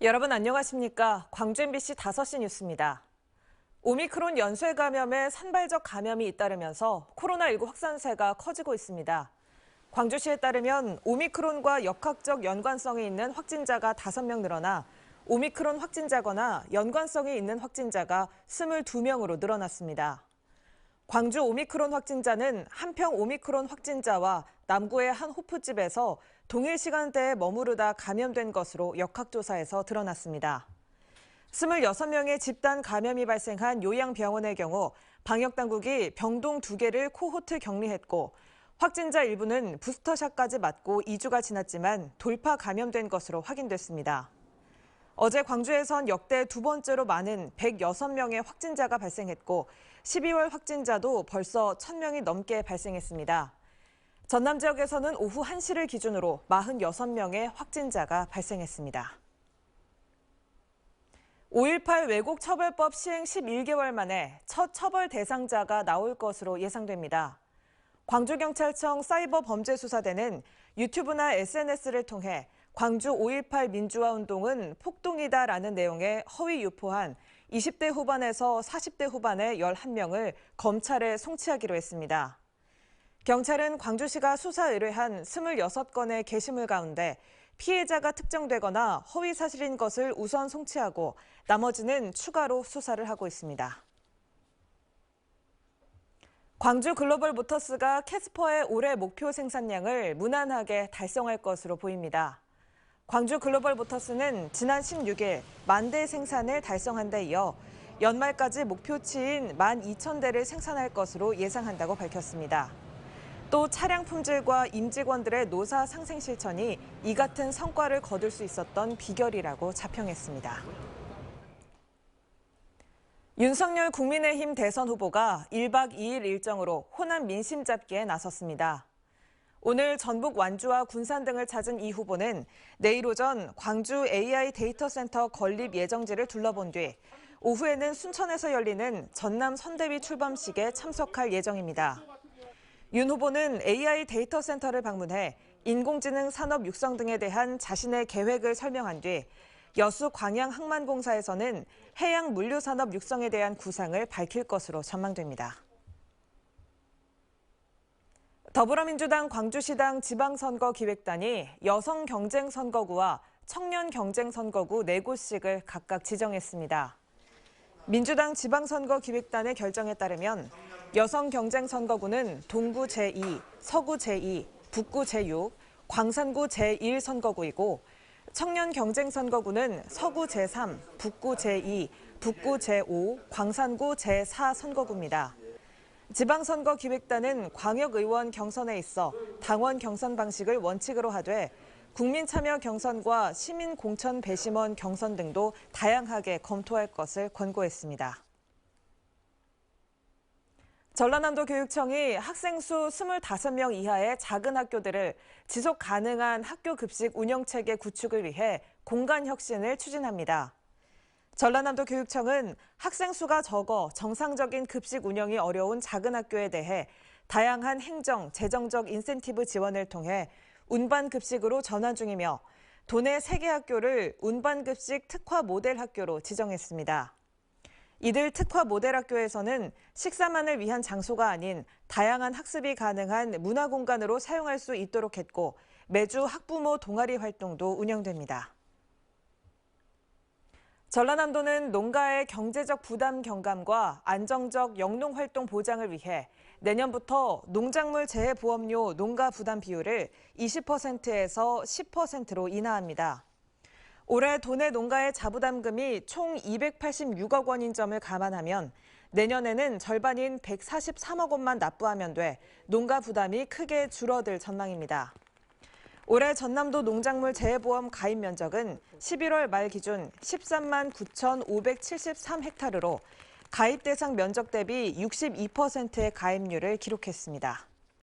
여러분 안녕하십니까? 광주 MBC 5시 뉴스입니다. 오미크론 연쇄 감염에 산발적 감염이 잇따르면서 코로나19 확산세가 커지고 있습니다. 광주시에 따르면 오미크론과 역학적 연관성이 있는 확진자가 5명 늘어나 오미크론 확진자거나 연관성이 있는 확진자가 22명으로 늘어났습니다. 광주 오미크론 확진자는 한평 오미크론 확진자와 남구의 한 호프집에서 동일 시간대에 머무르다 감염된 것으로 역학조사에서 드러났습니다. 26명의 집단 감염이 발생한 요양병원의 경우 방역당국이 병동 2개를 코호트 격리했고 확진자 일부는 부스터샷까지 맞고 2주가 지났지만 돌파 감염된 것으로 확인됐습니다. 어제 광주에선 역대 2번째로 많은 106명의 확진자가 발생했고 12월 확진자도 벌써 1,000명이 넘게 발생했습니다. 전남 지역에서는 오후 1시를 기준으로 46명의 확진자가 발생했습니다. 5.18 왜곡처벌법 시행 11개월 만에 첫 처벌 대상자가 나올 것으로 예상됩니다. 광주경찰청 사이버범죄수사대는 유튜브나 SNS를 통해 광주 5.18 민주화운동은 폭동이다라는 내용의 허위 유포한 20대 후반에서 40대 후반의 11명을 검찰에 송치하기로 했습니다. 경찰은 광주시가 수사 의뢰한 26건의 게시물 가운데 피해자가 특정되거나 허위 사실인 것을 우선 송치하고 나머지는 추가로 수사를 하고 있습니다. 광주 글로벌 모터스가 캐스퍼의 올해 목표 생산량을 무난하게 달성할 것으로 보입니다. 광주 글로벌 모터스는 지난 16일 10,000대 생산을 달성한 데 이어 연말까지 목표치인 12,000대를 생산할 것으로 예상한다고 밝혔습니다. 또 차량 품질과 임직원들의 노사 상생 실천이 이 같은 성과를 거둘 수 있었던 비결이라고 자평했습니다. 윤석열 국민의힘 대선 후보가 1박 2일 일정으로 호남 민심 잡기에 나섰습니다. 오늘 전북 완주와 군산 등을 찾은 이 후보는 내일 오전 광주 AI 데이터센터 건립 예정지를 둘러본 뒤 오후에는 순천에서 열리는 전남 선대위 출범식에 참석할 예정입니다. 윤 후보는 AI 데이터센터를 방문해 인공지능 산업 육성 등에 대한 자신의 계획을 설명한 뒤 여수 광양항만공사에서는 해양 물류산업 육성에 대한 구상을 밝힐 것으로 전망됩니다. 더불어민주당 광주시당 지방선거기획단이 여성경쟁선거구와 청년경쟁선거구 4곳씩을 각각 지정했습니다. 민주당 지방선거기획단의 결정에 따르면 여성경쟁선거구는 동구 제2, 서구 제2, 북구 제6, 광산구 제1 선거구이고 청년경쟁선거구는 서구 제3, 북구 제2, 북구 제5, 광산구 제4 선거구입니다. 지방선거기획단은 광역의원 경선에 있어 당원 경선 방식을 원칙으로 하되 국민참여 경선과 시민공천 배심원 경선 등도 다양하게 검토할 것을 권고했습니다. 전라남도 교육청이 학생 수 25명 이하의 작은 학교들을 지속 가능한 학교 급식 운영체계 구축을 위해 공간 혁신을 추진합니다. 전라남도 교육청은 학생 수가 적어 정상적인 급식 운영이 어려운 작은 학교에 대해 다양한 행정, 재정적 인센티브 지원을 통해 운반급식으로 전환 중이며 도내 3개 학교를 운반급식 특화 모델 학교로 지정했습니다. 이들 특화 모델 학교에서는 식사만을 위한 장소가 아닌 다양한 학습이 가능한 문화공간으로 사용할 수 있도록 했고 매주 학부모 동아리 활동도 운영됩니다. 전라남도는 농가의 경제적 부담 경감과 안정적 영농활동 보장을 위해 내년부터 농작물 재해보험료 농가 부담 비율을 20%에서 10%로 인하합니다. 올해 도내 농가의 자부담금이 총 286억 원인 점을 감안하면 내년에는 절반인 143억 원만 납부하면 돼 농가 부담이 크게 줄어들 전망입니다. 올해 전남도 농작물 재해보험 가입 면적은 11월 말 기준 13만 9,573헥타르로 가입 대상 면적 대비 62%의 가입률을 기록했습니다.